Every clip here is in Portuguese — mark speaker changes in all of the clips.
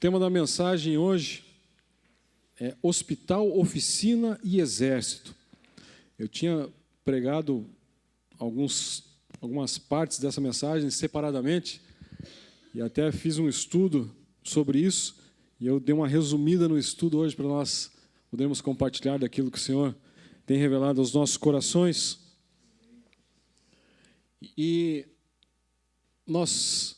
Speaker 1: tema da mensagem hoje é Hospital, Oficina e Exército. Eu tinha pregado algumas partes dessa mensagem separadamente e até fiz um estudo sobre isso e eu dei uma resumida no estudo hoje para nós podermos compartilhar daquilo que o Senhor tem revelado aos nossos corações. E nós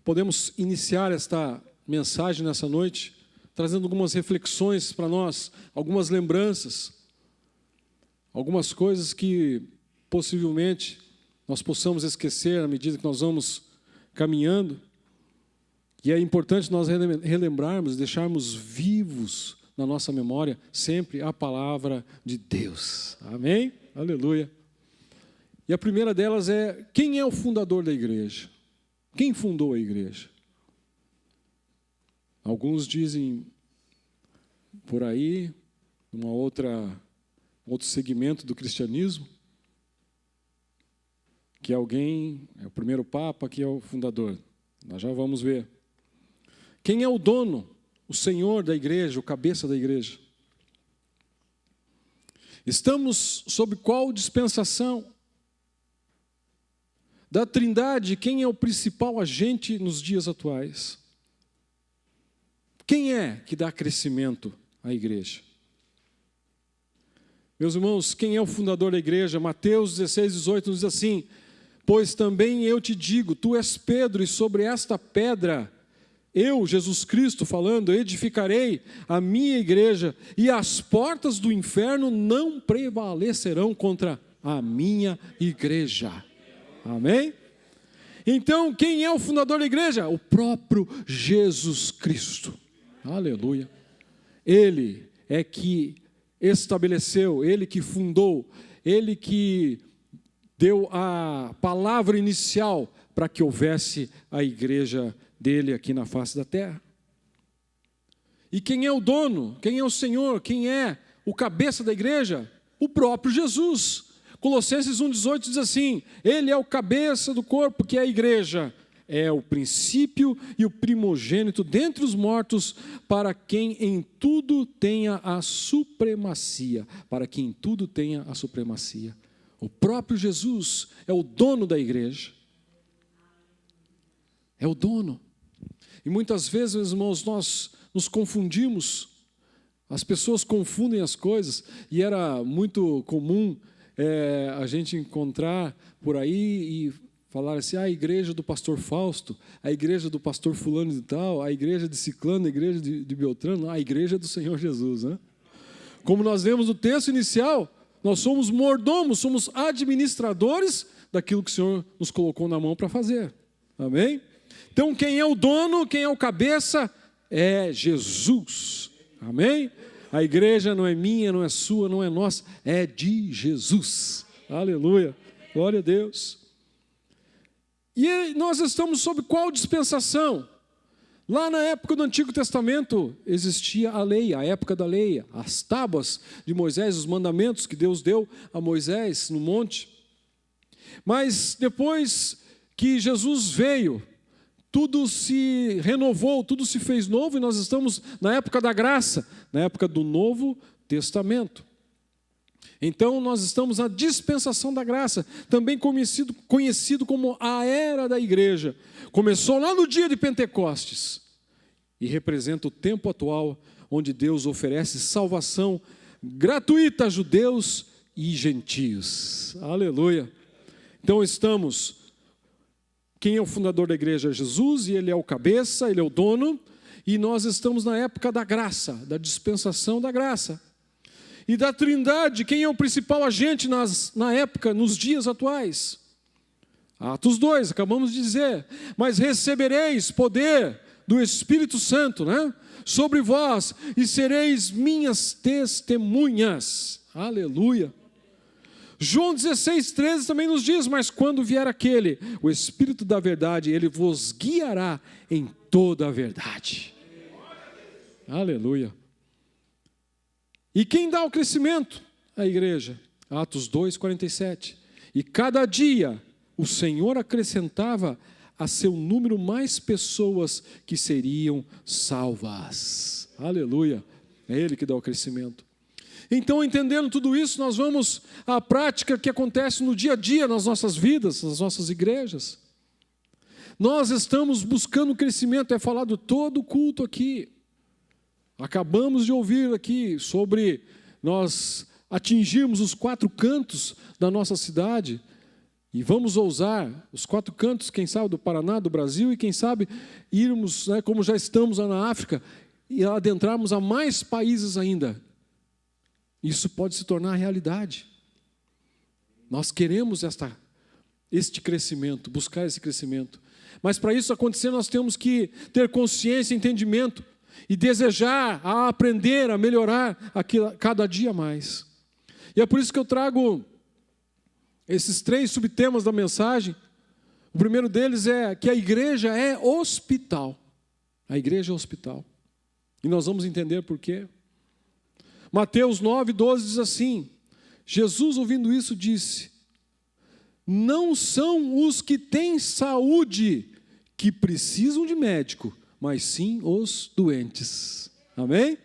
Speaker 1: podemos iniciar esta mensagem nessa noite trazendo algumas reflexões para nós, algumas lembranças, algumas coisas que possivelmente nós possamos esquecer à medida que nós vamos caminhando. E é importante nós relembrarmos, deixarmos vivos na nossa memória sempre a palavra de Deus. Amém? Aleluia. E a primeira delas é: quem é o fundador da igreja? Quem fundou a igreja? Alguns dizem por aí, outro segmento do cristianismo, que alguém é o primeiro papa que é o fundador. Nós já vamos ver. Quem é o dono, o senhor da igreja, o cabeça da igreja? Estamos sob qual dispensação? Da Trindade, quem é o principal agente nos dias atuais? Quem é que dá crescimento à igreja? Meus irmãos, quem é o fundador da igreja? Mateus 16, 18 nos diz assim: pois também eu te digo, tu és Pedro, e sobre esta pedra, eu, Jesus Cristo falando, edificarei a minha igreja, e as portas do inferno não prevalecerão contra a minha igreja. Amém? Então, quem é o fundador da igreja? O próprio Jesus Cristo. Aleluia. Ele é que estabeleceu, ele que fundou, ele que deu a palavra inicial para que houvesse a igreja dele aqui na face da terra. E quem é o dono? Quem é o Senhor? Quem é o cabeça da igreja? O próprio Jesus. Colossenses 1,18 diz assim: ele é o cabeça do corpo, que é a igreja. É o princípio e o primogênito dentre os mortos, para quem em tudo tenha a supremacia. Para quem em tudo tenha a supremacia. O próprio Jesus é o dono da igreja. É o dono. E muitas vezes, meus irmãos, nós nos confundimos. As pessoas confundem as coisas. E era muito comum a gente encontrar por aí e falar assim: a igreja do pastor Fausto, a igreja do pastor fulano de tal, a igreja de ciclano, a igreja de Beltrano, a igreja do Senhor Jesus, né? Como nós vemos no texto inicial, nós somos mordomos, somos administradores daquilo que o Senhor nos colocou na mão para fazer. Amém? Então, quem é o dono, quem é o cabeça, é Jesus. Amém? A igreja não é minha, não é sua, não é nossa, é de Jesus. Aleluia. Glória a Deus. E nós estamos sob qual dispensação? Lá na época do Antigo Testamento existia a lei, a época da lei, as tábuas de Moisés, os mandamentos que Deus deu a Moisés no monte. Mas depois que Jesus veio, tudo se renovou, tudo se fez novo e nós estamos na época da graça, na época do Novo Testamento. Então nós estamos na dispensação da graça, também conhecido como a era da igreja. Começou lá no dia de Pentecostes e representa o tempo atual, onde Deus oferece salvação gratuita a judeus e gentios. Aleluia. Então quem é o fundador da igreja? É Jesus, e ele é o cabeça, ele é o dono, e nós estamos na época da graça, da dispensação da graça. E da Trindade, quem é o principal agente na época, nos dias atuais? Atos 2, acabamos de dizer: mas recebereis poder do Espírito Santo, né? Sobre vós, e sereis minhas testemunhas. Aleluia. João 16, 13 também nos diz: mas quando vier aquele, o Espírito da verdade, ele vos guiará em toda a verdade. Aleluia. E quem dá o crescimento? A igreja. Atos 2, 47. E cada dia o Senhor acrescentava a seu número mais pessoas que seriam salvas. Aleluia. É Ele que dá o crescimento. Então, entendendo tudo isso, nós vamos à prática que acontece no dia a dia, nas nossas vidas, nas nossas igrejas. Nós estamos buscando crescimento, é falado todo o culto aqui. Acabamos de ouvir aqui sobre nós atingirmos os 4 cantos da nossa cidade. E vamos ousar os 4 cantos, quem sabe, do Paraná, do Brasil, e quem sabe irmos, como já estamos lá na África, e adentrarmos a mais países ainda. Isso pode se tornar realidade. Nós queremos este crescimento, buscar esse crescimento. Mas para isso acontecer, nós temos que ter consciência, entendimento, e desejar a aprender, a melhorar cada dia mais. E é por isso que eu trago esses 3 subtemas da mensagem. O primeiro deles é que a igreja é hospital. A igreja é hospital. E nós vamos entender por quê. Mateus 9:12 diz assim: Jesus, ouvindo isso, disse: não são os que têm saúde que precisam de médico, mas sim os doentes. Amém?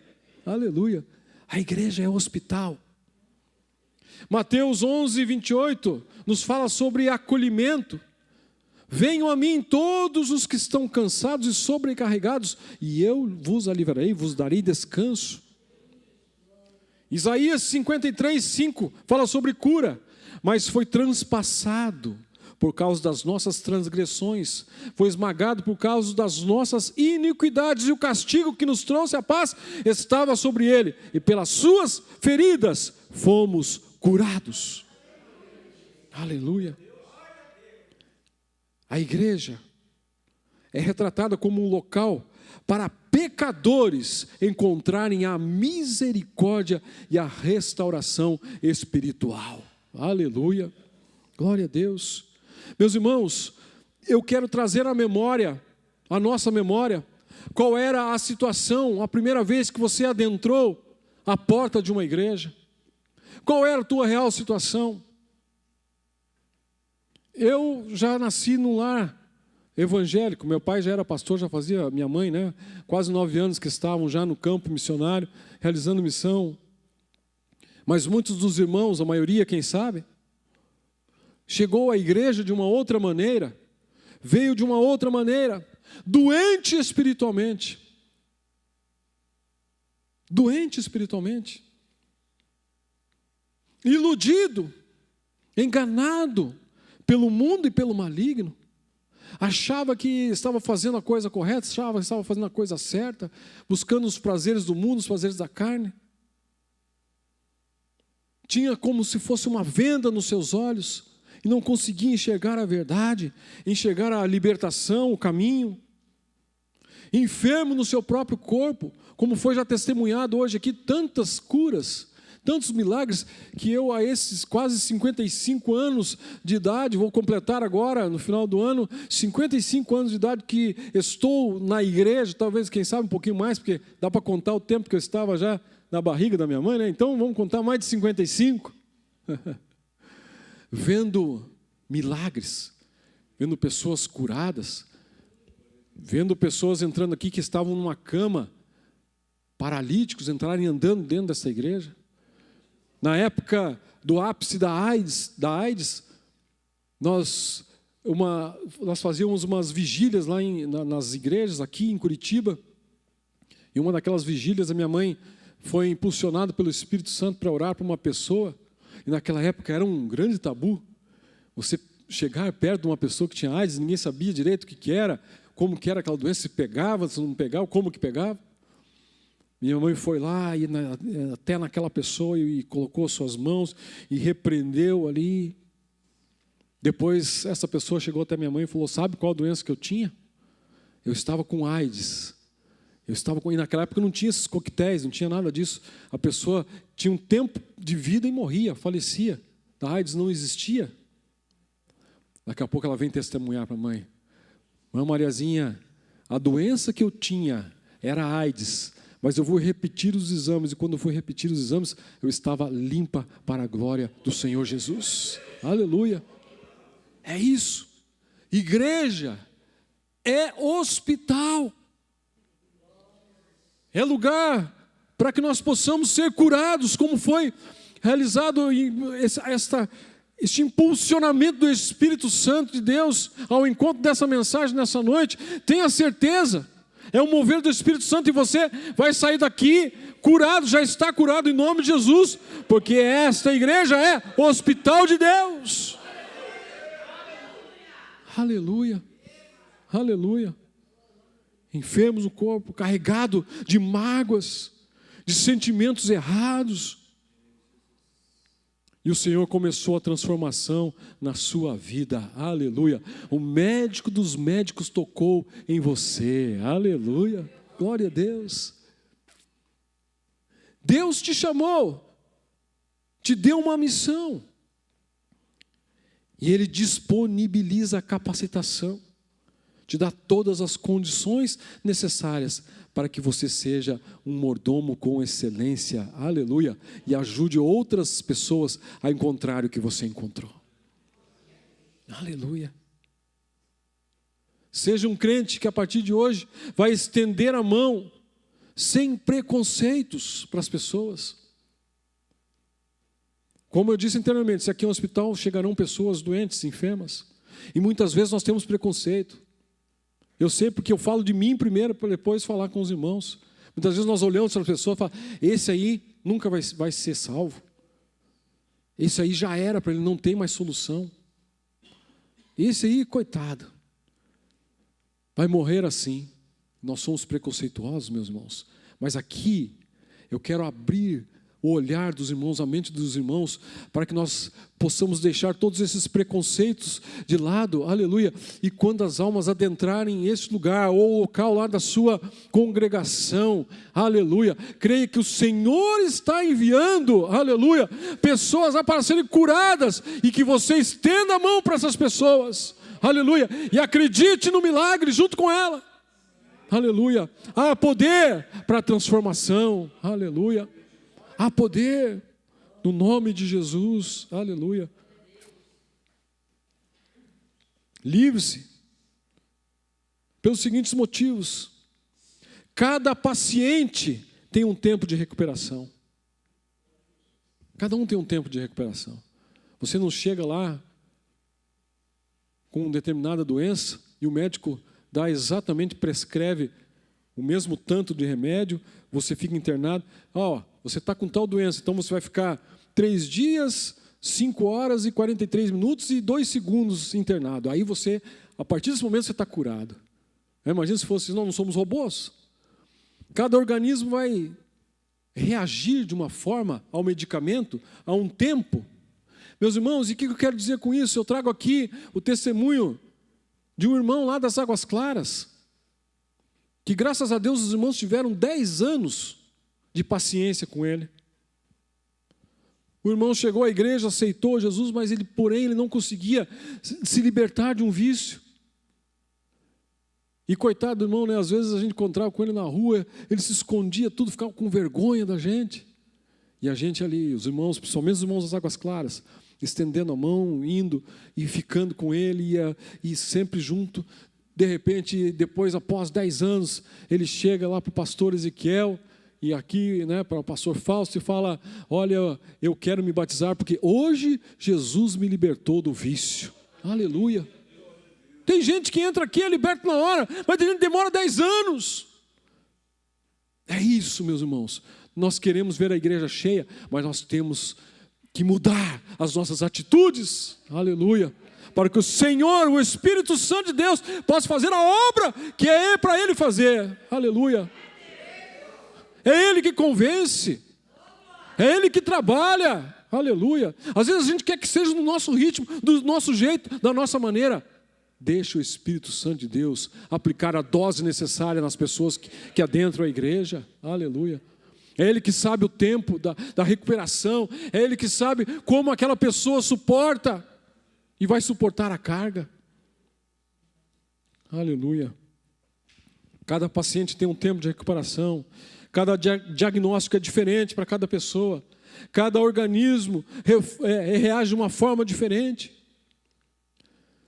Speaker 1: Aleluia. A igreja é hospital. Mateus 11:28 nos fala sobre acolhimento. Venham a mim todos os que estão cansados e sobrecarregados, e eu vos aliviarei, vos darei descanso. Isaías 53:5 fala sobre cura, mas foi transpassado por causa das nossas transgressões, foi esmagado por causa das nossas iniquidades, e o castigo que nos trouxe a paz estava sobre ele, e pelas suas feridas fomos curados. Aleluia. A igreja é retratada como um local para pecadores encontrarem a misericórdia e a restauração espiritual. Aleluia. Glória a Deus. Meus irmãos, eu quero trazer à memória, à nossa memória, qual era a situação, a primeira vez que você adentrou a porta de uma igreja. Qual era a tua real situação? Eu já nasci num lar evangélico, meu pai já era pastor, já fazia, minha mãe, quase 9 anos que estavam já no campo missionário, realizando missão. Mas muitos dos irmãos, a maioria, quem sabe, chegou à igreja de uma outra maneira, veio de uma outra maneira, doente espiritualmente. Doente espiritualmente. Iludido, enganado pelo mundo e pelo maligno. Achava que estava fazendo a coisa correta, achava que estava fazendo a coisa certa, buscando os prazeres do mundo, os prazeres da carne. Tinha como se fosse uma venda nos seus olhos, e não conseguia enxergar a verdade, enxergar a libertação, o caminho. Enfermo no seu próprio corpo, como foi já testemunhado hoje aqui, tantas curas, tantos milagres, que eu a esses quase 55 anos de idade, vou completar agora no final do ano, 55 anos de idade que estou na igreja, talvez quem sabe um pouquinho mais, porque dá para contar o tempo que eu estava já na barriga da minha mãe, então vamos contar mais de 55. Vendo milagres, vendo pessoas curadas, vendo pessoas entrando aqui que estavam numa cama, paralíticos, entrarem andando dentro dessa igreja. Na época do ápice da AIDS, nós fazíamos umas vigílias lá nas igrejas, aqui em Curitiba, e uma daquelas vigílias a minha mãe foi impulsionada pelo Espírito Santo para orar por uma pessoa, e naquela época era um grande tabu, você chegar perto de uma pessoa que tinha AIDS, ninguém sabia direito o que era, como que era aquela doença, se pegava, se não pegava, como que pegava. Minha mãe foi lá, e até naquela pessoa, e colocou suas mãos, e repreendeu ali. Depois, essa pessoa chegou até minha mãe e falou, sabe qual a doença que eu tinha? Eu estava com AIDS. E naquela época não tinha esses coquetéis, não tinha nada disso. A pessoa tinha um tempo de vida e morria, falecia. A AIDS não existia. Daqui a pouco ela vem testemunhar para a mãe. Mãe Mariazinha, a doença que eu tinha era AIDS, mas eu vou repetir os exames, e quando eu fui repetir os exames, eu estava limpa para a glória do Senhor Jesus. Aleluia. É isso. Igreja é hospital. É lugar para que nós possamos ser curados, como foi realizado este impulsionamento do Espírito Santo de Deus ao encontro dessa mensagem nessa noite. Tenha certeza, é um mover do Espírito Santo e você vai sair daqui curado, já está curado em nome de Jesus, porque esta igreja é o hospital de Deus. Aleluia, aleluia. Enfermos no corpo, carregado de mágoas, de sentimentos errados. E o Senhor começou a transformação na sua vida, aleluia. O médico dos médicos tocou em você, aleluia, glória a Deus. Deus te chamou, te deu uma missão, e Ele disponibiliza a capacitação, te dá todas as condições necessárias para que você seja um mordomo com excelência, aleluia, e ajude outras pessoas a encontrar o que você encontrou, aleluia. Seja um crente que a partir de hoje vai estender a mão sem preconceitos para as pessoas. Como eu disse anteriormente, se aqui é um hospital, chegarão pessoas doentes, enfermas, e muitas vezes nós temos preconceito. Eu sei porque eu falo de mim primeiro, para depois falar com os irmãos. Muitas vezes nós olhamos para a pessoa e falamos, esse aí nunca vai ser salvo. Esse aí já era, para ele não tem mais solução. Esse aí, coitado, vai morrer assim. Nós somos preconceituosos, meus irmãos. Mas aqui, eu quero abrir o olhar dos irmãos, a mente dos irmãos, para que nós possamos deixar todos esses preconceitos de lado, aleluia, e quando as almas adentrarem esse lugar, ou o local lá da sua congregação, aleluia, creia que o Senhor está enviando, aleluia, pessoas para serem curadas, e que você estenda a mão para essas pessoas, aleluia, e acredite no milagre junto com ela, aleluia. Há poder para a transformação, aleluia. Há poder no nome de Jesus, aleluia. Livre-se pelos seguintes motivos. Cada paciente tem um tempo de recuperação. Cada um tem um tempo de recuperação. Você não chega lá com uma determinada doença e o médico dá exatamente, prescreve o mesmo tanto de remédio, você fica internado. Você está com tal doença, então você vai ficar 3 dias, 5 horas e 43 minutos e 2 segundos internado. Aí você, a partir desse momento, você está curado. Imagina se fosse, não somos robôs. Cada organismo vai reagir de uma forma ao medicamento, a um tempo. Meus irmãos, e o que eu quero dizer com isso? Eu trago aqui o testemunho de um irmão lá das Águas Claras, que graças a Deus os irmãos tiveram 10 anos de paciência com ele. O irmão chegou à igreja, aceitou Jesus, mas porém ele não conseguia se libertar de um vício. E coitado do irmão, né? Às vezes a gente encontrava com ele na rua, ele se escondia tudo, ficava com vergonha da gente. E a gente ali, os irmãos, principalmente os irmãos das Águas Claras, estendendo a mão, indo e ficando com ele, e sempre junto. De repente, depois, após 10 anos, ele chega lá para o pastor Ezequiel, e aqui, né, para o pastor Fausto, e fala, olha, eu quero me batizar, porque hoje Jesus me libertou do vício. Aleluia. Tem gente que entra aqui, é liberto na hora, mas tem gente que demora 10 anos. É isso, meus irmãos. Nós queremos ver a igreja cheia, mas nós temos que mudar as nossas atitudes. Aleluia. Para que o Senhor, o Espírito Santo de Deus, possa fazer a obra que é para Ele fazer. Aleluia. É Ele que convence. É Ele que trabalha. Aleluia. Às vezes a gente quer que seja no nosso ritmo, do nosso jeito, da nossa maneira. Deixa o Espírito Santo de Deus aplicar a dose necessária nas pessoas que adentram a igreja. Aleluia. É Ele que sabe o tempo da recuperação. É Ele que sabe como aquela pessoa suporta e vai suportar a carga. Aleluia. Cada paciente tem um tempo de recuperação. Cada diagnóstico é diferente para cada pessoa. Cada organismo reage de uma forma diferente.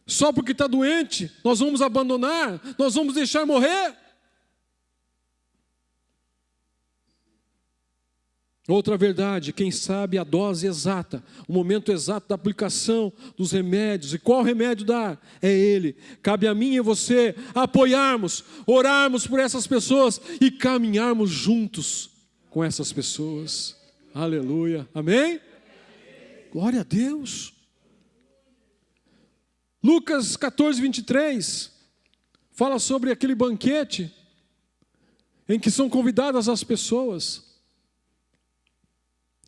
Speaker 1: Só porque está doente, nós vamos abandonar, nós vamos deixar morrer. Outra verdade, quem sabe a dose exata, o momento exato da aplicação dos remédios. E qual remédio dar? É Ele. Cabe a mim e a você apoiarmos, orarmos por essas pessoas e caminharmos juntos com essas pessoas. Aleluia. Amém? Glória a Deus. Lucas 14, 23, fala sobre aquele banquete em que são convidadas as pessoas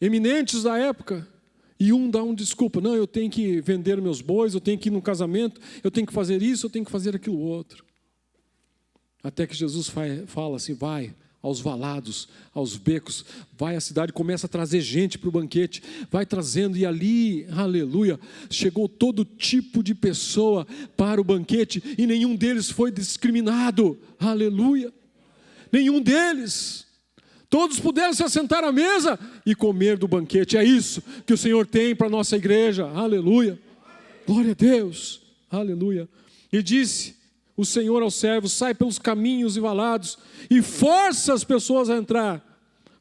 Speaker 1: eminentes da época, e dá desculpa, não, eu tenho que vender meus bois, eu tenho que ir num casamento, eu tenho que fazer isso, eu tenho que fazer aquilo outro. Até que Jesus fala assim, vai aos valados, aos becos, vai à cidade, começa a trazer gente para o banquete, vai trazendo, e ali, aleluia, chegou todo tipo de pessoa para o banquete, e nenhum deles foi discriminado, aleluia, nenhum deles. Todos puderam se assentar à mesa e comer do banquete. É isso que o Senhor tem para a nossa igreja. Aleluia. Glória a Deus. Aleluia. E disse o Senhor aos servos, sai pelos caminhos e valados e força as pessoas a entrar,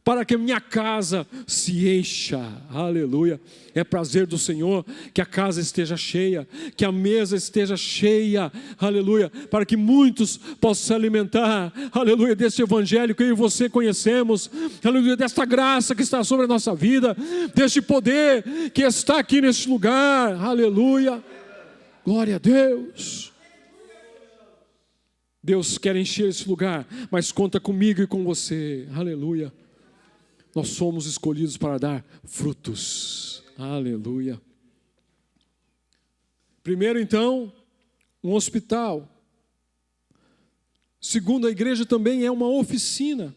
Speaker 1: para que a minha casa se encha. Aleluia. É prazer do Senhor que a casa esteja cheia, que a mesa esteja cheia. Aleluia. Para que muitos possam se alimentar. Aleluia. Deste evangelho que eu e você conhecemos. Aleluia. Desta graça que está sobre a nossa vida. Deste poder que está aqui neste lugar. Aleluia. Glória a Deus. Deus quer encher esse lugar, mas conta comigo e com você. Aleluia. Nós somos escolhidos para dar frutos. Aleluia. Primeiro, então, um hospital. Segundo, a igreja também é uma oficina.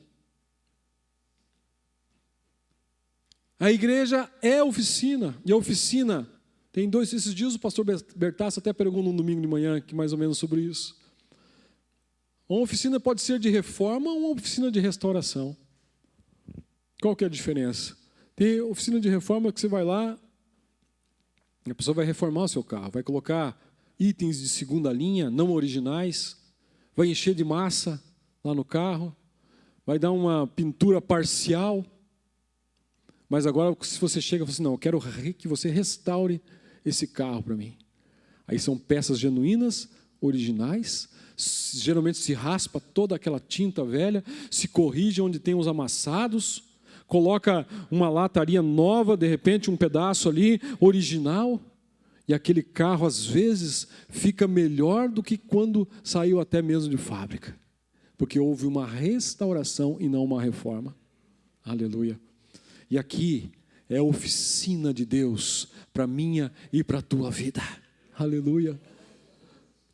Speaker 1: A igreja é oficina. E a oficina, esses dias o pastor Bertassi até pregou no domingo de manhã, aqui mais ou menos sobre isso. Uma oficina pode ser de reforma ou uma oficina de restauração. Qual que é a diferença? Tem oficina de reforma que você vai lá, a pessoa vai reformar o seu carro, vai colocar itens de segunda linha, não originais, vai encher de massa lá no carro, vai dar uma pintura parcial, mas agora se você chega e fala assim, não, eu quero que você restaure esse carro para mim. Aí são peças genuínas, originais, geralmente se raspa toda aquela tinta velha, se corrige onde tem os amassados, coloca uma lataria nova, de repente um pedaço ali, original, e aquele carro às vezes fica melhor do que quando saiu até mesmo de fábrica, porque houve uma restauração e não uma reforma. Aleluia. E aqui é a oficina de Deus para a minha e para a tua vida. Aleluia.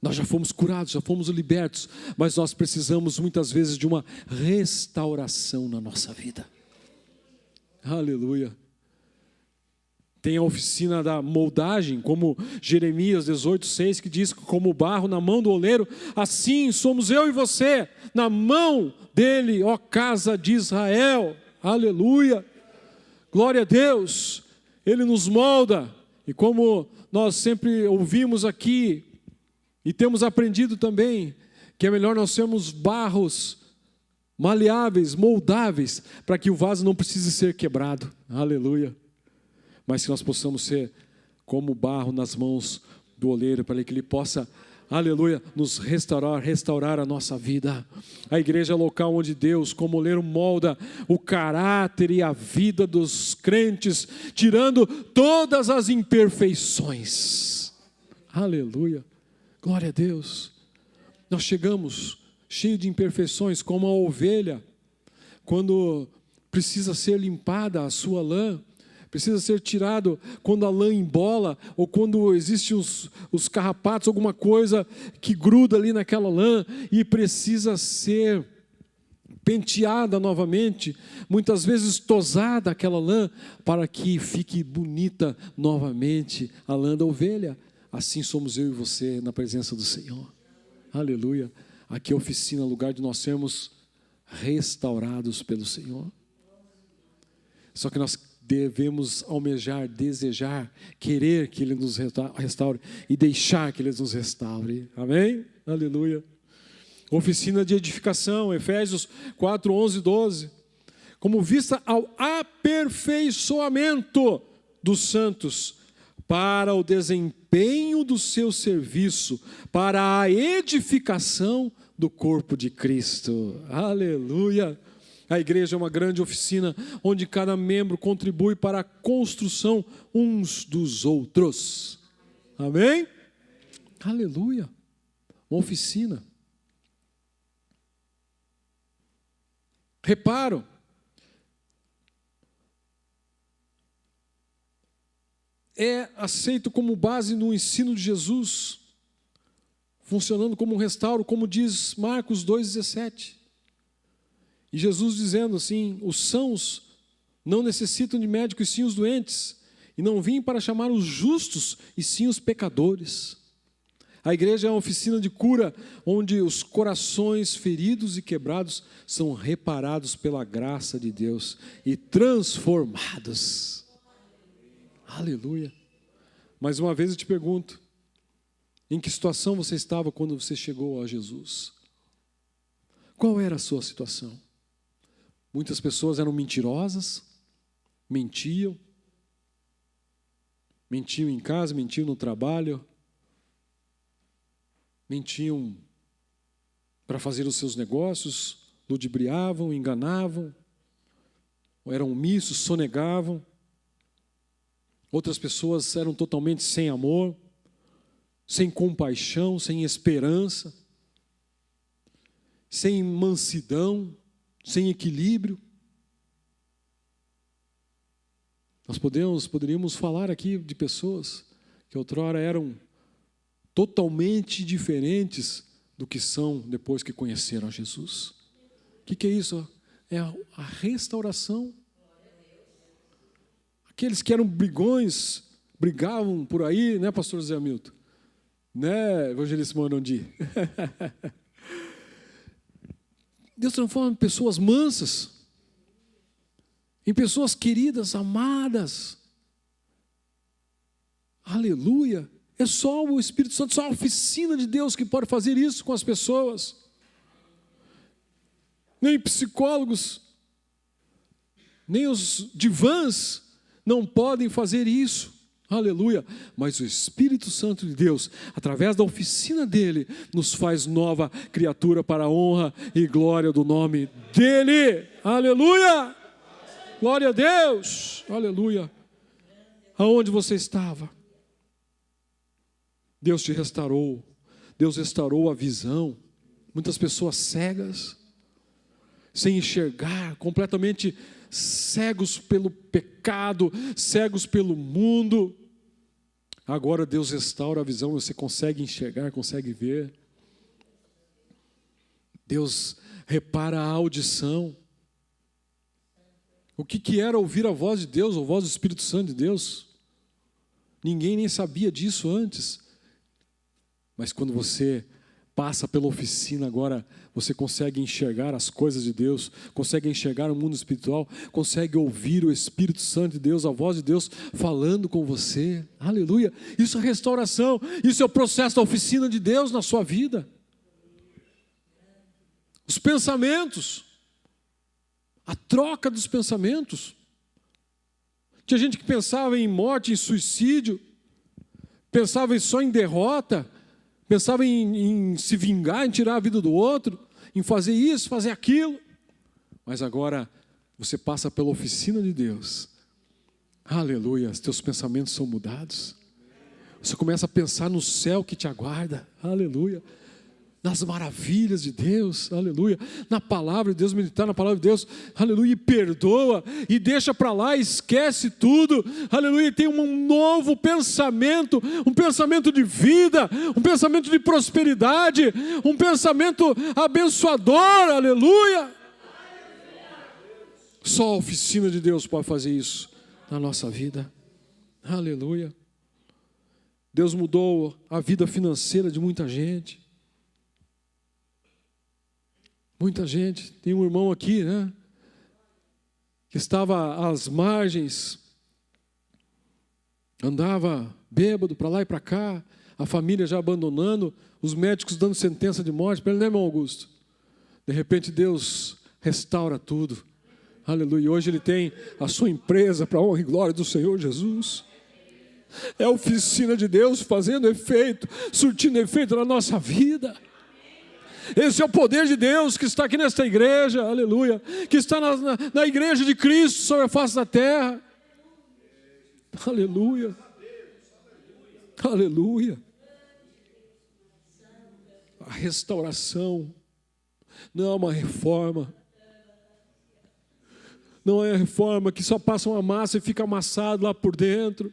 Speaker 1: Nós já fomos curados, já fomos libertos, mas nós precisamos muitas vezes de uma restauração na nossa vida. Aleluia. Tem a oficina da moldagem, como Jeremias 18:6, que diz que como barro na mão do oleiro, assim somos eu e você, na mão dele, ó casa de Israel. Aleluia. Glória a Deus. Ele nos molda. E como nós sempre ouvimos aqui, e temos aprendido também, que é melhor nós sermos barros maleáveis, moldáveis, para que o vaso não precise ser quebrado. Aleluia. Mas que nós possamos ser como barro nas mãos do oleiro, para que ele possa, aleluia, nos restaurar a nossa vida. A igreja é local onde Deus, como oleiro, molda o caráter e a vida dos crentes, tirando todas as imperfeições. Aleluia. Glória a Deus. Nós chegamos cheio de imperfeições, como a ovelha, quando precisa ser limpada a sua lã, precisa ser tirado quando a lã embola, ou quando existem os carrapatos, alguma coisa que gruda ali naquela lã, e precisa ser penteada novamente, muitas vezes tosada aquela lã, para que fique bonita novamente a lã da ovelha. Assim somos eu e você na presença do Senhor. Aleluia. Aqui é a oficina, lugar de nós sermos restaurados pelo Senhor. Só que nós devemos almejar, desejar, querer que Ele nos restaure e deixar que Ele nos restaure. Amém? Aleluia. Oficina de edificação, Efésios 4, 11 e 12. Como vista ao aperfeiçoamento dos santos, para o desempenho do seu serviço, para a edificação do corpo de Cristo. Aleluia! A igreja é uma grande oficina onde cada membro contribui para a construção uns dos outros. Amém? Aleluia! Uma oficina. Reparo. É aceito como base no ensino de Jesus, funcionando como um restauro, como diz Marcos 2,17. E Jesus dizendo assim: os sãos não necessitam de médicos, sim os doentes, e não vim para chamar os justos, e sim os pecadores. A igreja é uma oficina de cura, onde os corações feridos e quebrados são reparados pela graça de Deus e transformados. Aleluia. Mais uma vez eu te pergunto, em que situação você estava quando você chegou a Jesus? Qual era a sua situação? Muitas pessoas eram mentirosas, mentiam em casa, mentiam no trabalho, mentiam para fazer os seus negócios, ludibriavam, enganavam, eram omissos, sonegavam. Outras pessoas eram totalmente sem amor, sem compaixão, sem esperança, sem mansidão, sem equilíbrio. Nós poderíamos falar aqui de pessoas que outrora eram totalmente diferentes do que são depois que conheceram Jesus. O que é isso? É a restauração. Aqueles que eram brigões, brigavam por aí, né, pastor José Hamilton? Né, evangelista Morandi? Deus transforma em pessoas mansas, em pessoas queridas, amadas. Aleluia. É só o Espírito Santo, só a oficina de Deus que pode fazer isso com as pessoas. Nem psicólogos, nem os divãs não podem fazer isso. Aleluia. Mas o Espírito Santo de Deus, através da oficina dele, nos faz nova criatura para a honra e glória do nome dele. Aleluia. Glória a Deus. Aleluia. Aonde você estava? Deus te restaurou. Deus restaurou a visão. Muitas pessoas cegas, sem enxergar, completamente cegos pelo pecado, cegos pelo mundo. Agora Deus restaura a visão, você consegue enxergar, consegue ver. Deus repara a audição. O que era ouvir a voz de Deus, a voz do Espírito Santo de Deus? Ninguém nem sabia disso antes. Mas quando você passa pela oficina agora, você consegue enxergar as coisas de Deus, consegue enxergar o mundo espiritual, consegue ouvir o Espírito Santo de Deus, a voz de Deus falando com você. Aleluia! Isso é restauração, isso é o processo da oficina de Deus na sua vida. Os pensamentos, a troca dos pensamentos. Tinha gente que pensava em morte, em suicídio, pensava só em derrota, pensava em se vingar, em tirar a vida do outro, em fazer isso, fazer aquilo. Mas agora você passa pela oficina de Deus. Aleluia, os teus pensamentos são mudados. Você começa a pensar no céu que te aguarda. Aleluia. Nas maravilhas de Deus, aleluia, na palavra de Deus, meditar na palavra de Deus, aleluia, e perdoa, e deixa para lá, esquece tudo, aleluia, e tem um novo pensamento, um pensamento de vida, um pensamento de prosperidade, um pensamento abençoador, aleluia. Só a oficina de Deus pode fazer isso na nossa vida, aleluia. Deus mudou a vida financeira de muita gente. Muita gente, tem um irmão aqui, né? estava às margens, andava bêbado para lá e para cá, a família já abandonando, os médicos dando sentença de morte para ele, né, irmão Augusto? De repente Deus restaura tudo. Aleluia. E hoje ele tem a sua empresa para a honra e glória do Senhor Jesus. É a oficina de Deus fazendo efeito, surtindo efeito na nossa vida. Esse é o poder de Deus que está aqui nesta igreja, aleluia, que está na igreja de Cristo sobre a face da terra. Aleluia. Aleluia. A restauração não é uma reforma. Não é a reforma que só passa uma massa e fica amassado lá por dentro.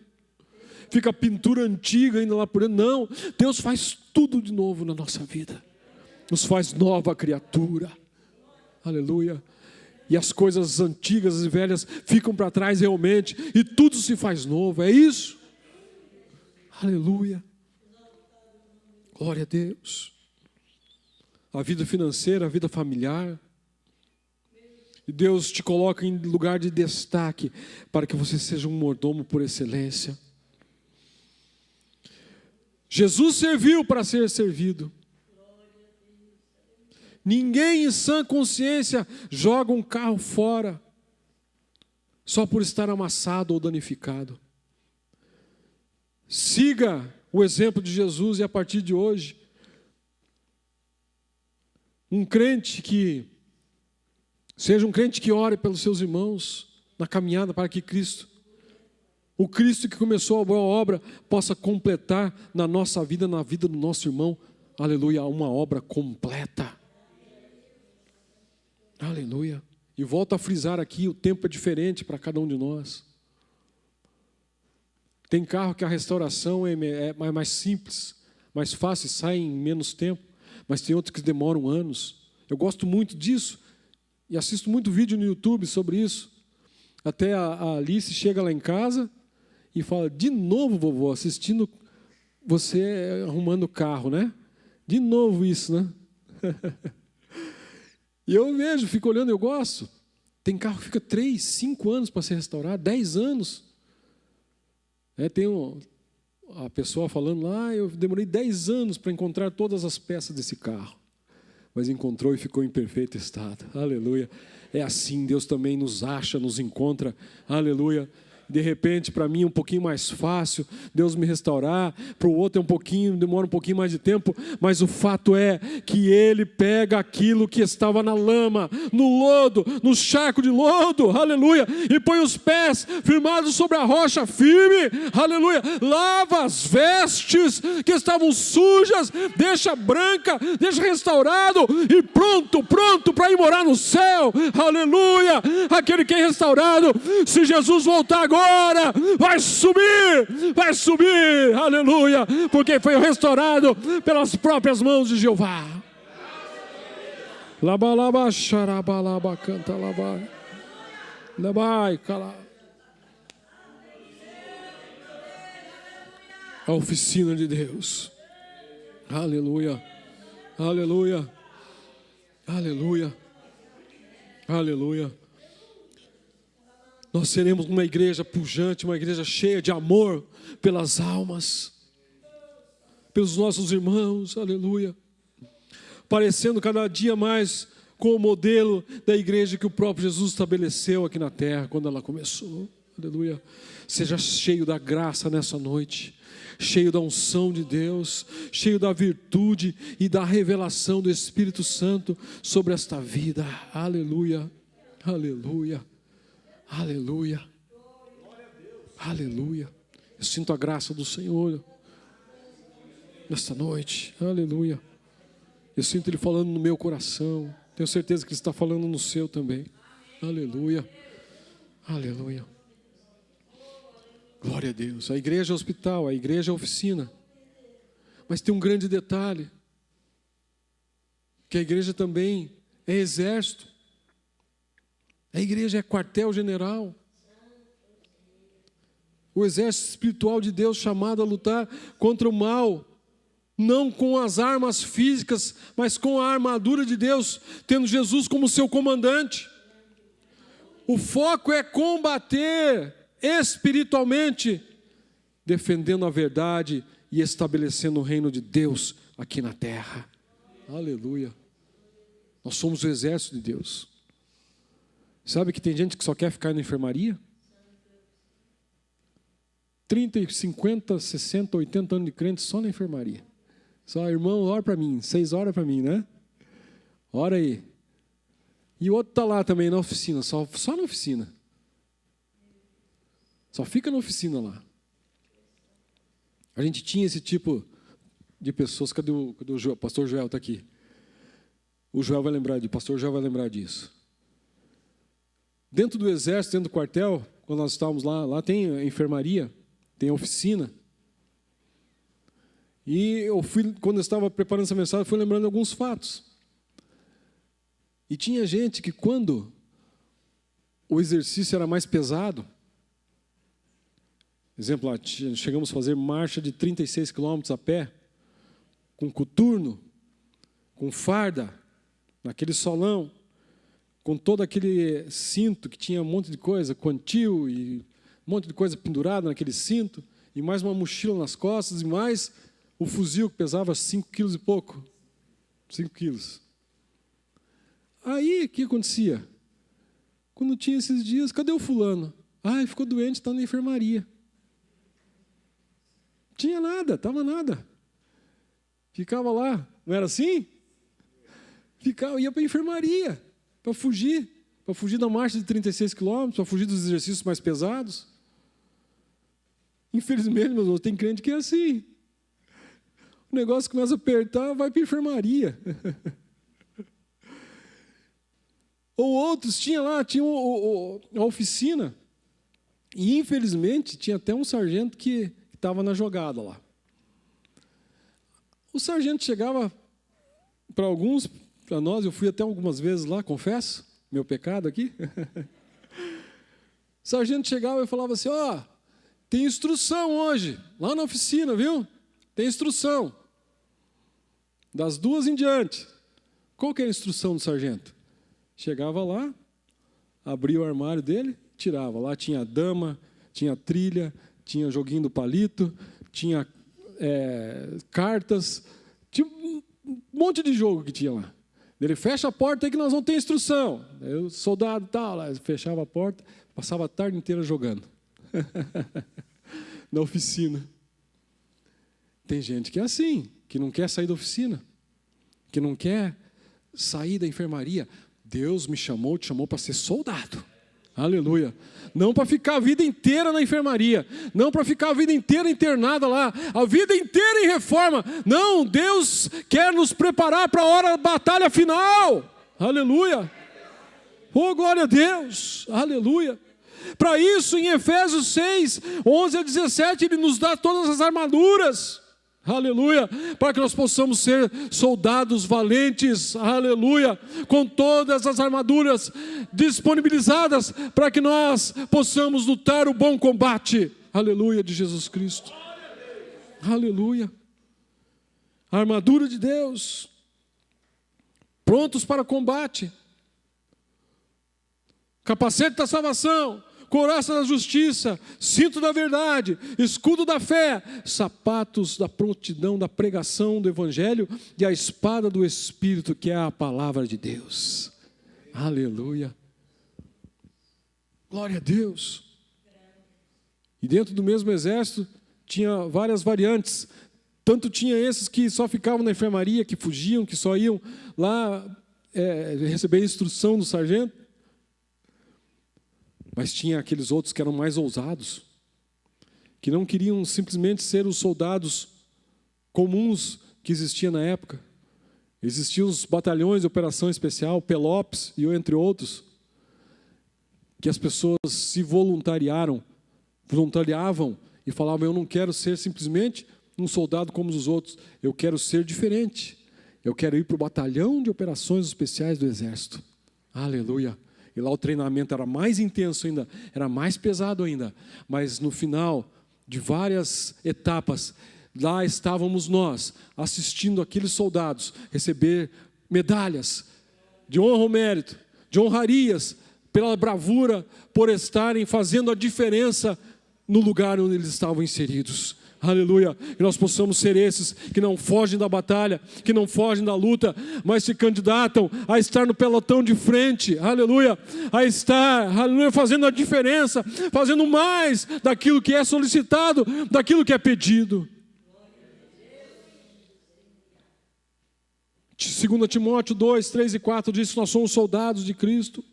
Speaker 1: Fica a pintura antiga ainda lá por dentro. Não, Deus faz tudo de novo na nossa vida. Nos faz nova criatura. Aleluia. E as coisas antigas e velhas ficam para trás realmente. E tudo se faz novo. É isso. Aleluia. Glória a Deus. A vida financeira, a vida familiar. E Deus te coloca em lugar de destaque para que você seja um mordomo por excelência. Jesus serviu para ser servido. Ninguém em sã consciência joga um carro fora só por estar amassado ou danificado. Siga o exemplo de Jesus e a partir de hoje, seja um crente que ore pelos seus irmãos na caminhada para que o Cristo que começou a boa obra, possa completar na nossa vida, na vida do nosso irmão, aleluia, uma obra completa. Aleluia. E volto a frisar aqui, o tempo é diferente para cada um de nós. Tem carro que a restauração é mais simples, mais fácil, sai em menos tempo, mas tem outros que demoram anos. Eu gosto muito disso e assisto muito vídeo no YouTube sobre isso. Até a Alice chega lá em casa e fala, de novo, vovô, assistindo você arrumando o carro, né? De novo isso, né? E eu vejo, fico olhando, eu gosto. Tem carro que fica 3, 5 anos para ser restaurado, 10 anos. Tem a pessoa falando lá, eu demorei 10 anos para encontrar todas as peças desse carro. Mas encontrou e ficou em perfeito estado. Aleluia. É assim, Deus também nos acha, nos encontra. Aleluia. De repente, para mim é um pouquinho mais fácil Deus me restaurar, para o outro demora um pouquinho mais de tempo, mas o fato é que Ele pega aquilo que estava na lama, no lodo, no charco de lodo, aleluia, e põe os pés firmados sobre a rocha firme, aleluia, lava as vestes que estavam sujas, deixa branca, deixa restaurado e pronto para ir morar no céu, aleluia, aquele que é restaurado, se Jesus voltar agora, vai subir, aleluia, porque foi restaurado pelas próprias mãos de Jeová. Labalaba, xarabalaba, canta labá, labai, cala. A oficina de Deus. Aleluia, aleluia, aleluia, aleluia. Nós seremos uma igreja pujante, uma igreja cheia de amor pelas almas, pelos nossos irmãos, aleluia. Parecendo cada dia mais com o modelo da igreja que o próprio Jesus estabeleceu aqui na terra, quando ela começou, aleluia. Seja cheio da graça nessa noite, cheio da unção de Deus, cheio da virtude e da revelação do Espírito Santo sobre esta vida, aleluia, aleluia. Aleluia, aleluia. Eu sinto a graça do Senhor nesta noite, aleluia. Eu sinto Ele falando no meu coração, tenho certeza que Ele está falando no seu também, aleluia, aleluia. Glória a Deus. A igreja é hospital, a igreja é oficina, mas tem um grande detalhe, que a igreja também é exército. A igreja é quartel-general. O exército espiritual de Deus chamado a lutar contra o mal, não com as armas físicas, mas com a armadura de Deus, tendo Jesus como seu comandante. O foco é combater espiritualmente, defendendo a verdade e estabelecendo o reino de Deus aqui na terra. Aleluia. Nós somos o exército de Deus. Sabe que tem gente que só quer ficar na enfermaria? 30, 50, 60, 80 anos de crente só na enfermaria. Só, irmão, ora para mim. 6 horas para mim, né? Ora aí. E o outro está lá também na oficina, só na oficina. Só fica na oficina lá. A gente tinha esse tipo de pessoas. Cadê o Joel? O pastor Joel está aqui. O Joel vai lembrar disso, o pastor Joel vai lembrar disso. Dentro do exército, dentro do quartel, quando nós estávamos lá tem a enfermaria, tem a oficina. E quando eu estava preparando essa mensagem, eu fui lembrando de alguns fatos. E tinha gente que quando o exercício era mais pesado, exemplo, lá, chegamos a fazer marcha de 36 quilômetros a pé, com coturno, com farda, naquele solão, com todo aquele cinto que tinha um monte de coisa, quantil e um monte de coisa pendurada naquele cinto, e mais uma mochila nas costas, e mais o fuzil que pesava 5 quilos e pouco. 5 quilos. Aí, o que acontecia? Quando tinha esses dias, cadê o fulano? Ah, ficou doente, está na enfermaria. Tinha nada, estava nada. Ficava lá, não era assim? Ia para a enfermaria, para fugir da marcha de 36 quilômetros, para fugir dos exercícios mais pesados. Infelizmente, meus irmãos, tem crente que é assim. O negócio começa a apertar, vai para a enfermaria. Ou outros, tinha a oficina, e infelizmente tinha até um sargento que estava na jogada lá. O sargento chegava para alguns, para nós, eu fui até algumas vezes lá, confesso, meu pecado aqui. O sargento chegava e falava assim, tem instrução hoje, lá na oficina, viu? Tem instrução. Das 2 em diante. Qual que é a instrução do sargento? Chegava lá, abria o armário dele, tirava. Lá tinha dama, tinha trilha, tinha joguinho do palito, tinha cartas, tinha um monte de jogo que tinha lá. Ele fecha a porta aí que nós vamos ter instrução. Aí o soldado tal, lá, fechava a porta, passava a tarde inteira jogando. Na oficina. Tem gente que é assim, que não quer sair da oficina, que não quer sair da enfermaria. Deus me chamou, te chamou para ser soldado. Aleluia. Não para ficar a vida inteira na enfermaria. Não para ficar a vida inteira internada lá. A vida inteira em reforma. Não, Deus quer nos preparar para a hora da batalha final. Aleluia. Oh, glória a Deus. Aleluia. Para isso, em Efésios 6, 11 a 17, Ele nos dá todas as armaduras. Aleluia, para que nós possamos ser soldados valentes, aleluia, com todas as armaduras disponibilizadas para que nós possamos lutar o bom combate, aleluia, de Jesus Cristo, aleluia, a armadura de Deus, prontos para combate, capacete da salvação, couraça da justiça, cinto da verdade, escudo da fé, sapatos da prontidão da pregação do Evangelho e a espada do Espírito, que é a palavra de Deus. Aleluia. Glória a Deus. E dentro do mesmo exército tinha várias variantes. Tanto tinha esses que só ficavam na enfermaria, que fugiam, que só iam lá receber instrução do sargento. Mas tinha aqueles outros que eram mais ousados, que não queriam simplesmente ser os soldados comuns que existiam na época. Existiam os batalhões de operação especial, Pelopes e entre outros, que as pessoas se voluntariavam e falavam, eu não quero ser simplesmente um soldado como os outros, eu quero ser diferente. Eu quero ir para o batalhão de operações especiais do Exército. Aleluia. E lá o treinamento era mais intenso ainda, era mais pesado ainda. Mas no final de várias etapas, lá estávamos nós, assistindo aqueles soldados receber medalhas de honra ou mérito, de honrarias, pela bravura, por estarem fazendo a diferença no lugar onde eles estavam inseridos. Aleluia, que nós possamos ser esses que não fogem da batalha, que não fogem da luta, mas se candidatam a estar no pelotão de frente, aleluia, a estar, aleluia, fazendo a diferença, fazendo mais daquilo que é solicitado, daquilo que é pedido. 2 Timóteo 2, 3 e 4 diz que nós somos soldados de Cristo,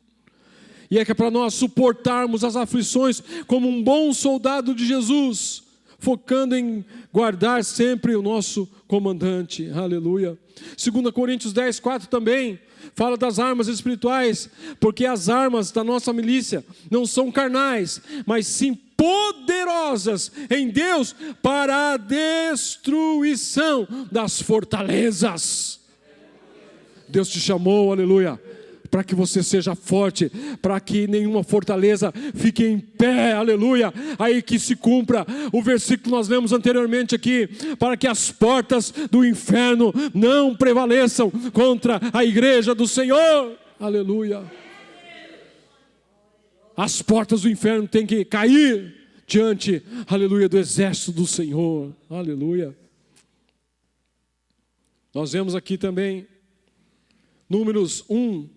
Speaker 1: e é que é para nós suportarmos as aflições como um bom soldado de Jesus, focando em guardar sempre o nosso comandante, aleluia. 2 Coríntios 10, 4 também fala das armas espirituais, porque as armas da nossa milícia não são carnais, mas sim poderosas em Deus para a destruição das fortalezas. Deus te chamou, aleluia, para que você seja forte, para que nenhuma fortaleza fique em pé, aleluia, aí que se cumpra o versículo que nós lemos anteriormente aqui, para que as portas do inferno não prevaleçam contra a igreja do Senhor, aleluia. As portas do inferno têm que cair diante, aleluia, do exército do Senhor, aleluia. Nós vemos aqui também, Números 1,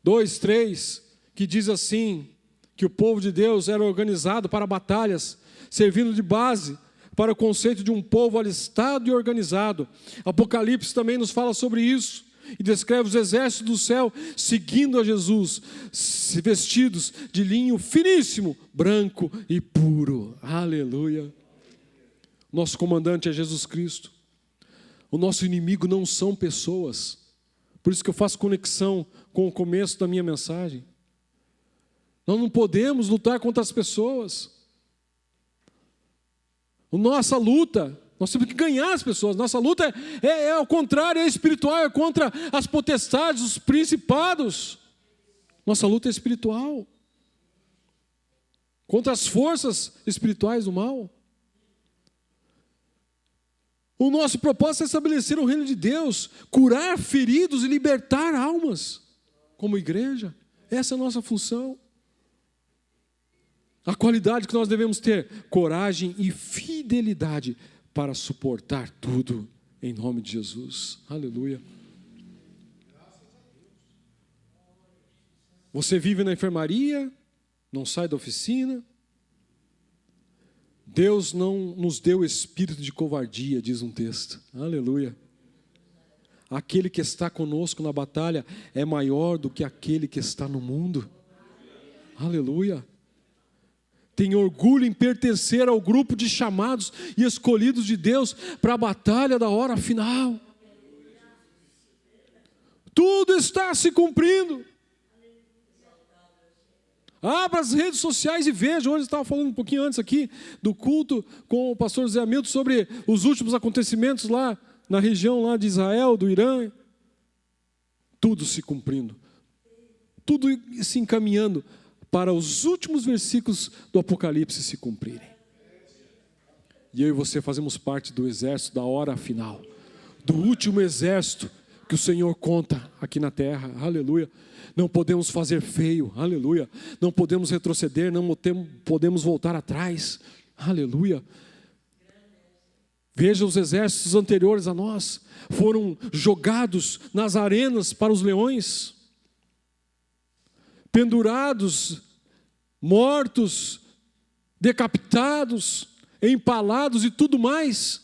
Speaker 1: 2, 3, que diz assim, que o povo de Deus era organizado para batalhas, servindo de base para o conceito de um povo alistado e organizado. Apocalipse também nos fala sobre isso, e descreve os exércitos do céu seguindo a Jesus, vestidos de linho finíssimo, branco e puro. Aleluia. Nosso comandante é Jesus Cristo. O nosso inimigo não são pessoas. Por isso que eu faço conexão com o começo da minha mensagem. Nós não podemos lutar contra as pessoas. Nossa luta, nós temos que ganhar as pessoas. Nossa luta é ao contrário, é espiritual, é contra as potestades, os principados. Nossa luta é espiritual. Contra as forças espirituais do mal. O nosso propósito é estabelecer o reino de Deus, curar feridos e libertar almas, como igreja. Essa é a nossa função. A qualidade que nós devemos ter, coragem e fidelidade para suportar tudo, em nome de Jesus. Aleluia. Você vive na enfermaria, não sai da oficina. Deus não nos deu espírito de covardia, diz um texto. Aleluia. Aquele que está conosco na batalha é maior do que aquele que está no mundo. Aleluia. Tem orgulho em pertencer ao grupo de chamados e escolhidos de Deus para a batalha da hora final. Tudo está se cumprindo. Abra as redes sociais e veja. Hoje eu estava falando um pouquinho antes aqui do culto com o pastor Zé Hamilton sobre os últimos acontecimentos lá na região lá de Israel, do Irã. Tudo se cumprindo. Tudo se encaminhando para os últimos versículos do Apocalipse se cumprirem. E eu e você fazemos parte do exército da hora final. Do último exército que o Senhor conta aqui na terra. Aleluia. Não podemos fazer feio, aleluia. Não podemos retroceder, não podemos voltar atrás, aleluia. Veja, os exércitos anteriores a nós foram jogados nas arenas para os leões, pendurados, mortos, decapitados, empalados e tudo mais,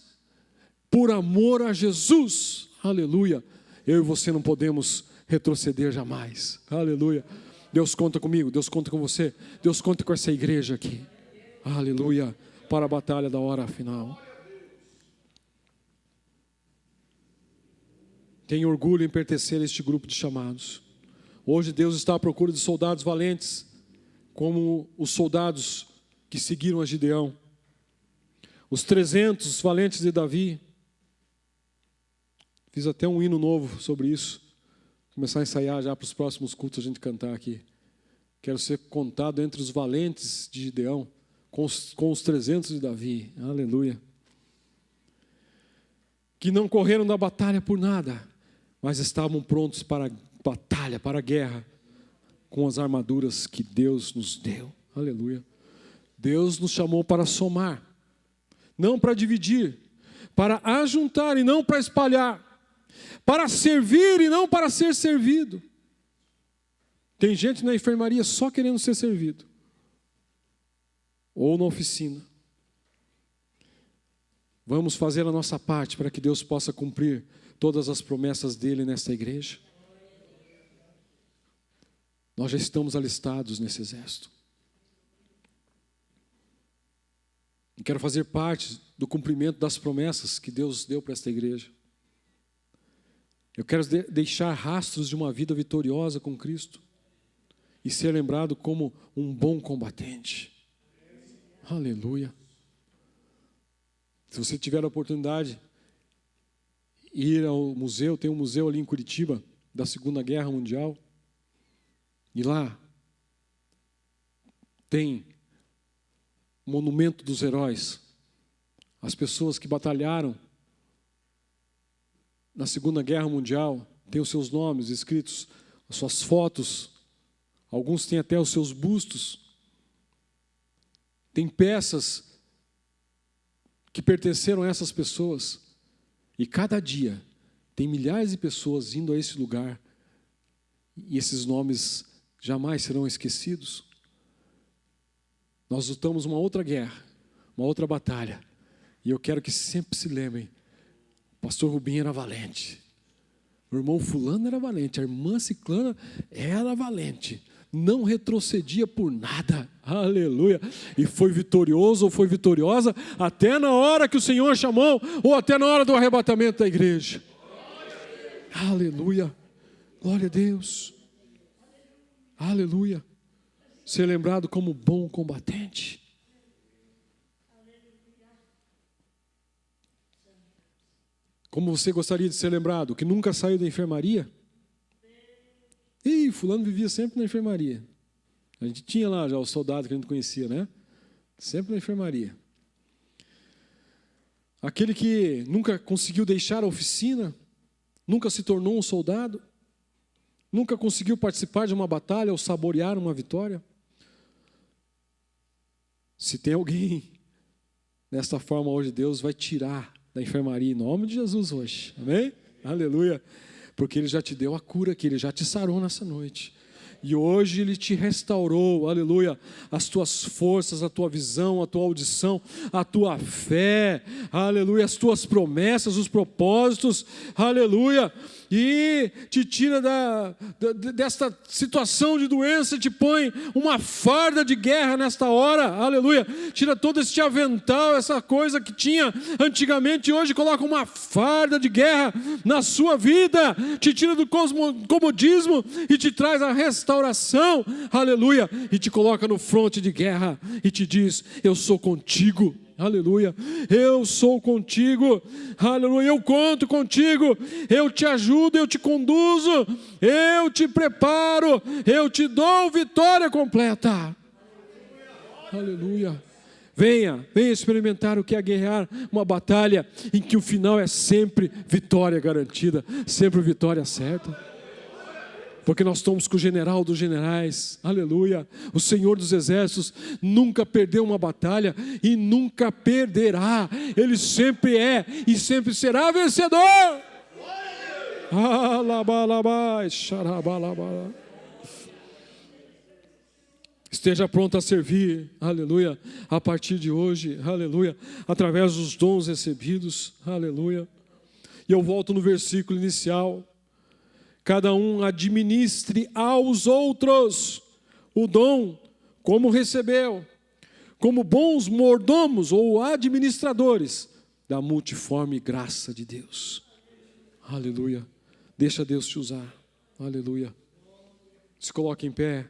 Speaker 1: por amor a Jesus, aleluia. Eu e você não podemos retroceder jamais, aleluia. Deus conta comigo, Deus conta com você, Deus conta com essa igreja aqui, aleluia, para a batalha da hora final. Tenho orgulho em pertencer a este grupo de chamados. Hoje Deus está à procura de soldados valentes, como os soldados que seguiram a Gideão, os 300 valentes de Davi. Fiz até um hino novo sobre isso. Começar a ensaiar já para os próximos cultos a gente cantar aqui. Quero ser contado entre os valentes de Gideão, com os 300 de Davi. Aleluia. Que não correram da batalha por nada, mas estavam prontos para a batalha, para a guerra. com as armaduras que Deus nos deu. Aleluia. Deus nos chamou para somar, não para dividir, para ajuntar e não para espalhar, para servir e não para ser servido. Tem gente na enfermaria só querendo ser servido, ou na oficina. Vamos fazer a nossa parte para que Deus possa cumprir todas as promessas dele nesta igreja. Nós já estamos alistados nesse exército. E quero fazer parte do cumprimento das promessas que Deus deu para esta igreja. Eu quero deixar rastros de uma vida vitoriosa com Cristo e ser lembrado como um bom combatente. Aleluia. Se você tiver a oportunidade de ir ao museu, tem um museu ali em Curitiba da Segunda Guerra Mundial, e lá tem o monumento dos heróis, as pessoas que batalharam na Segunda Guerra Mundial, tem os seus nomes escritos, as suas fotos, alguns têm até os seus bustos, tem peças que pertenceram a essas pessoas, e cada dia tem milhares de pessoas indo a esse lugar, e esses nomes jamais serão esquecidos. Nós lutamos uma outra guerra, uma outra batalha, e eu quero que sempre se lembrem, o pastor Rubinho era valente, o irmão fulano era valente, a irmã ciclana era valente, não retrocedia por nada, aleluia, e foi vitorioso ou foi vitoriosa até na hora que o Senhor chamou, ou até na hora do arrebatamento da igreja. Aleluia, glória a Deus, aleluia, ser lembrado como bom combatente. Como você gostaria de ser lembrado? Que nunca saiu da enfermaria? Fulano vivia sempre na enfermaria. A gente tinha lá já o soldado que a gente conhecia, né? Sempre na enfermaria. Aquele que nunca conseguiu deixar a oficina, nunca se tornou um soldado, nunca conseguiu participar de uma batalha ou saborear uma vitória. Se tem alguém desta forma hoje, Deus vai tirar da enfermaria em nome de Jesus hoje. Amém? Aleluia. Porque Ele já te deu a cura, que Ele já te sarou nessa noite. E hoje Ele te restaurou, aleluia, as tuas forças, a tua visão, a tua audição, a tua fé, aleluia, as tuas promessas, os propósitos, aleluia, e te tira desta situação de doença, te põe uma farda de guerra nesta hora, aleluia, tira todo este avental, essa coisa que tinha antigamente, e hoje coloca uma farda de guerra na sua vida, te tira do comodismo e te traz a restauração, aleluia, e te coloca no fronte de guerra e te diz: eu sou contigo, aleluia, eu sou contigo, aleluia, eu conto contigo, eu te ajudo, eu te conduzo, eu te preparo, eu te dou vitória completa, aleluia. Venha experimentar o que é guerrear uma batalha em que o final é sempre vitória garantida, sempre vitória certa. Porque nós estamos com o general dos generais, aleluia, o Senhor dos exércitos, nunca perdeu uma batalha e nunca perderá, Ele sempre é e sempre será vencedor. Esteja pronto a servir, aleluia, a partir de hoje, aleluia, através dos dons recebidos, aleluia. E eu volto no versículo inicial: cada um administre aos outros o dom como recebeu, como bons mordomos ou administradores da multiforme graça de Deus. Aleluia. Deixa Deus te usar. Aleluia. Se coloque em pé.